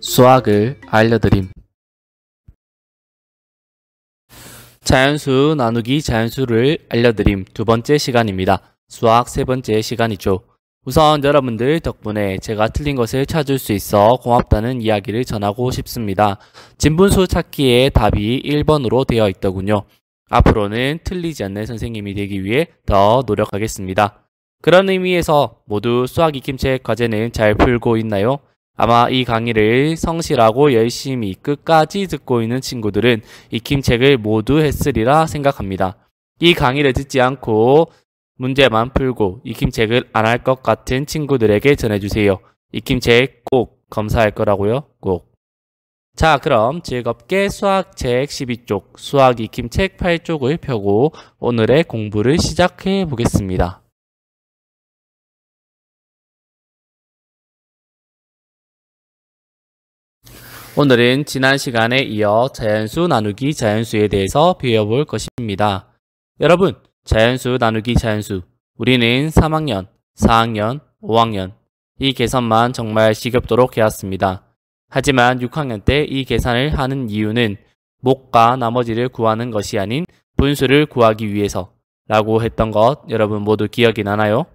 수학을 알려드림. 자연수 나누기 자연수를 알려드림 두 번째 시간입니다. 수학 세 번째 시간이죠. 우선 여러분들 덕분에 제가 틀린 것을 찾을 수 있어 고맙다는 이야기를 전하고 싶습니다. 진분수 찾기에 답이 1번으로 되어 있더군요. 앞으로는 틀리지 않는 선생님이 되기 위해 더 노력하겠습니다. 그런 의미에서 모두 수학 익힘책 과제는 잘 풀고 있나요? 아마 이 강의를 성실하고 열심히 끝까지 듣고 있는 친구들은 익힘책을 모두 했으리라 생각합니다. 이 강의를 듣지 않고 문제만 풀고 익힘책을 안 할 것 같은 친구들에게 전해주세요. 익힘책 꼭 검사할 거라고요. 꼭. 자, 그럼 즐겁게 수학책 12쪽, 수학 익힘책 8쪽을 펴고 오늘의 공부를 시작해 보겠습니다. 오늘은 지난 시간에 이어 자연수 나누기 자연수에 대해서 배워볼 것입니다. 여러분, 자연수 나누기 자연수, 우리는 3학년, 4학년, 5학년 이 계산만 정말 지겹도록 해왔습니다. 하지만 6학년 때 이 계산을 하는 이유는 목과 나머지를 구하는 것이 아닌 분수를 구하기 위해서 라고 했던 것 여러분 모두 기억이 나나요?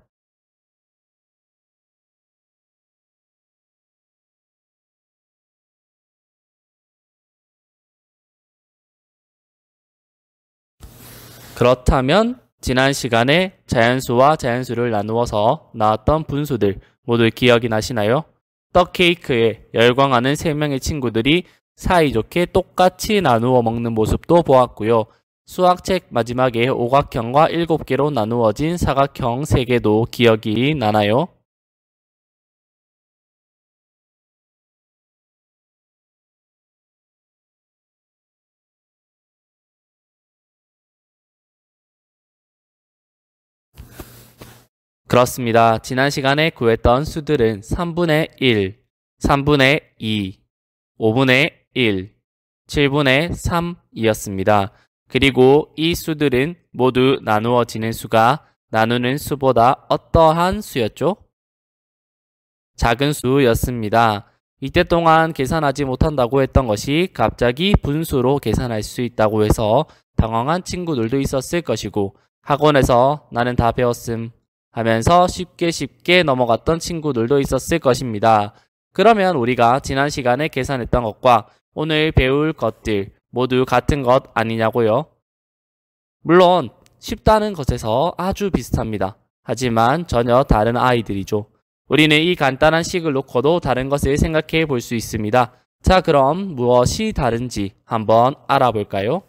그렇다면 지난 시간에 자연수와 자연수를 나누어서 나왔던 분수들 모두 기억이 나시나요? 떡 케이크에 열광하는 3명의 친구들이 사이좋게 똑같이 나누어 먹는 모습도 보았고요. 수학책 마지막에 오각형과 7개로 나누어진 사각형 3개도 기억이 나나요? 그렇습니다. 지난 시간에 구했던 수들은 3분의 1, 3분의 2, 5분의 1, 7분의 3이었습니다. 그리고 이 수들은 모두 나누어지는 수가 나누는 수보다 어떠한 수였죠? 작은 수였습니다. 이때 동안 계산하지 못한다고 했던 것이 갑자기 분수로 계산할 수 있다고 해서 당황한 친구들도 있었을 것이고 학원에서 나는 다 배웠음 하면서 쉽게 넘어갔던 친구들도 있었을 것입니다. 그러면 우리가 지난 시간에 계산했던 것과 오늘 배울 것들 모두 같은 것 아니냐고요? 물론 쉽다는 것에서 아주 비슷합니다. 하지만 전혀 다른 아이들이죠. 우리는 이 간단한 식을 놓고도 다른 것을 생각해 볼 수 있습니다. 자, 그럼 무엇이 다른지 한번 알아볼까요?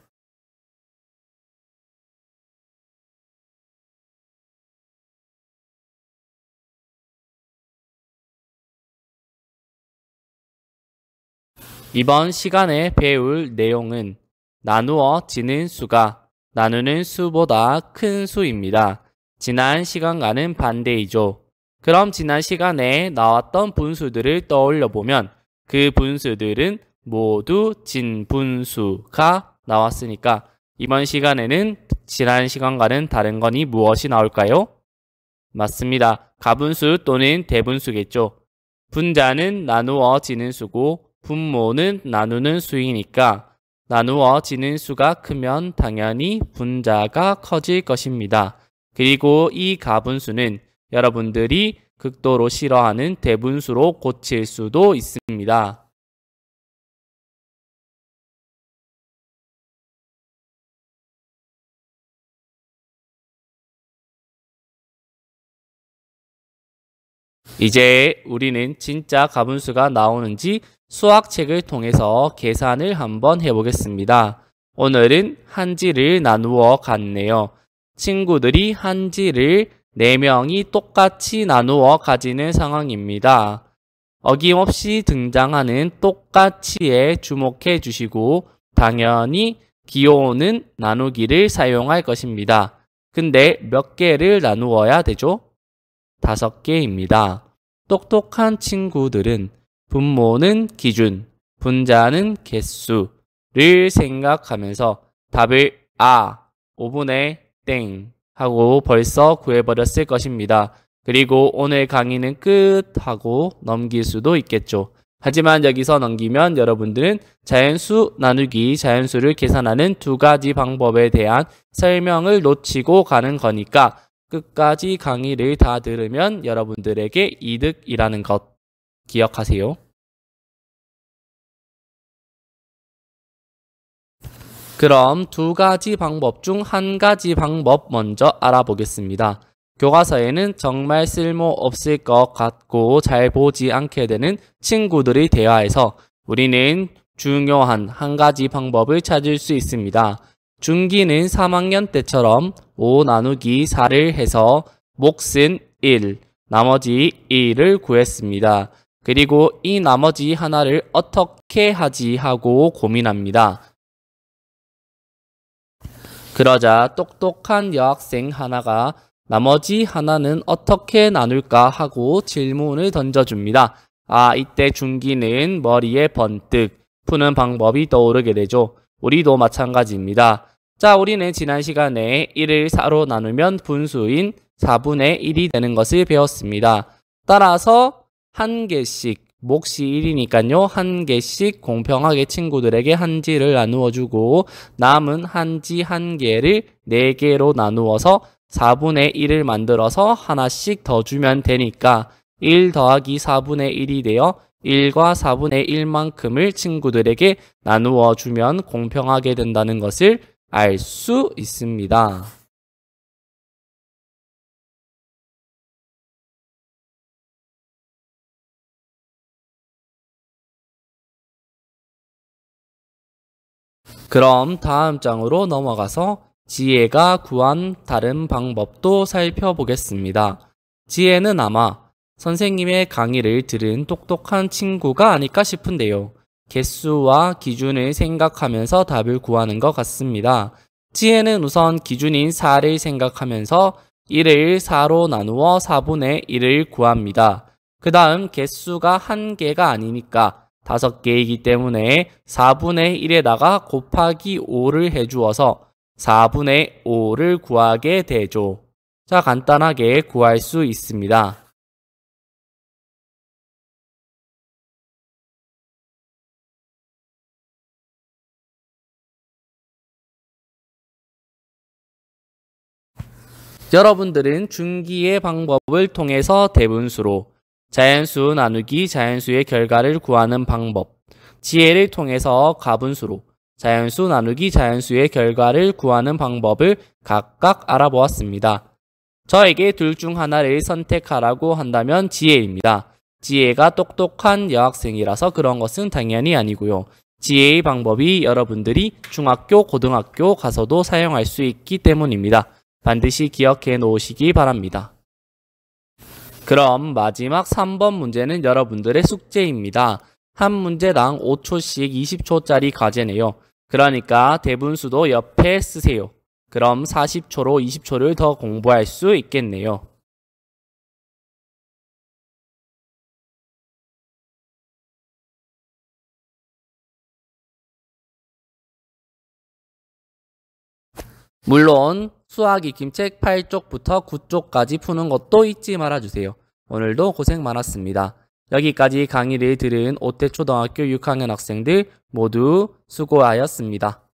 이번 시간에 배울 내용은 나누어지는 수가 나누는 수보다 큰 수입니다. 지난 시간과는 반대이죠. 그럼 지난 시간에 나왔던 분수들을 떠올려 보면 그 분수들은 모두 진분수가 나왔으니까 이번 시간에는 지난 시간과는 다른 거니 무엇이 나올까요? 맞습니다. 가분수 또는 대분수겠죠. 분자는 나누어지는 수고 분모는 나누는 수이니까 나누어지는 수가 크면 당연히 분자가 커질 것입니다. 그리고 이 가분수는 여러분들이 극도로 싫어하는 대분수로 고칠 수도 있습니다. 이제 우리는 진짜 가분수가 나오는지 수학책을 통해서 계산을 한번 해보겠습니다. 오늘은 한지를 나누어 갔네요. 친구들이 한지를 4명이 똑같이 나누어 가지는 상황입니다. 어김없이 등장하는 똑같이에 주목해 주시고 당연히 기호는 나누기를 사용할 것입니다. 근데 몇 개를 나누어야 되죠? 5개입니다. 똑똑한 친구들은 분모는 기준, 분자는 개수를 생각하면서 답을 5분의 땡 하고 벌써 구해버렸을 것입니다. 그리고 오늘 강의는 끝 하고 넘길 수도 있겠죠. 하지만 여기서 넘기면 여러분들은 자연수 나누기, 자연수를 계산하는 두 가지 방법에 대한 설명을 놓치고 가는 거니까 끝까지 강의를 다 들으면 여러분들에게 이득이라는 것 기억하세요. 그럼 두 가지 방법 중 한 가지 방법 먼저 알아보겠습니다. 교과서에는 정말 쓸모없을 것 같고 잘 보지 않게 되는 친구들의 대화에서 우리는 중요한 한 가지 방법을 찾을 수 있습니다. 중기는 3학년 때처럼 5 나누기 4를 해서 몫은 1, 나머지 1을 구했습니다. 그리고 이 나머지 하나를 어떻게 하지 하고 고민합니다. 그러자 똑똑한 여학생 하나가 나머지 하나는 어떻게 나눌까 하고 질문을 던져줍니다. 이때 중기는 머리에 번뜩 푸는 방법이 떠오르게 되죠. 우리도 마찬가지입니다. 자, 우리는 지난 시간에 1을 4로 나누면 분수인 4분의 1이 되는 것을 배웠습니다. 따라서 한 개씩, 몫이 1이니까요. 한 개씩 공평하게 친구들에게 한지를 나누어 주고 남은 한지 한 개를 4개로 나누어서 4분의 1을 만들어서 하나씩 더 주면 되니까 1 더하기 4분의 1이 되어 1과 4분의 1만큼을 친구들에게 나누어 주면 공평하게 된다는 것을 알 수 있습니다. 그럼 다음 장으로 넘어가서 지혜가 구한 다른 방법도 살펴보겠습니다. 지혜는 아마 선생님의 강의를 들은 똑똑한 친구가 아닐까 싶은데요. 개수와 기준을 생각하면서 답을 구하는 것 같습니다. 지혜는 우선 기준인 4를 생각하면서 1을 4로 나누어 4분의 1을 구합니다. 그 다음 개수가 한 개가 아니니까 5개이기 때문에 4분의 1에다가 곱하기 5를 해주어서 4분의 5를 구하게 되죠. 자, 간단하게 구할 수 있습니다. 여러분들은 중기의 방법을 통해서 대분수로, 자연수 나누기 자연수의 결과를 구하는 방법, 지혜를 통해서 가분수로, 자연수 나누기 자연수의 결과를 구하는 방법을 각각 알아보았습니다. 저에게 둘 중 하나를 선택하라고 한다면 지혜입니다. 지혜가 똑똑한 여학생이라서 그런 것은 당연히 아니고요. 지혜의 방법이 여러분들이 중학교, 고등학교 가서도 사용할 수 있기 때문입니다. 반드시 기억해 놓으시기 바랍니다. 그럼 마지막 3번 문제는 여러분들의 숙제입니다. 한 문제당 5초씩 20초짜리 과제네요. 그러니까 대분수도 옆에 쓰세요. 그럼 40초로 20초를 더 공부할 수 있겠네요. 물론 수학 익힘책 8쪽부터 9쪽까지 푸는 것도 잊지 말아주세요. 오늘도 고생 많았습니다. 여기까지 강의를 들은 오태초등학교 6학년 학생들 모두 수고하였습니다.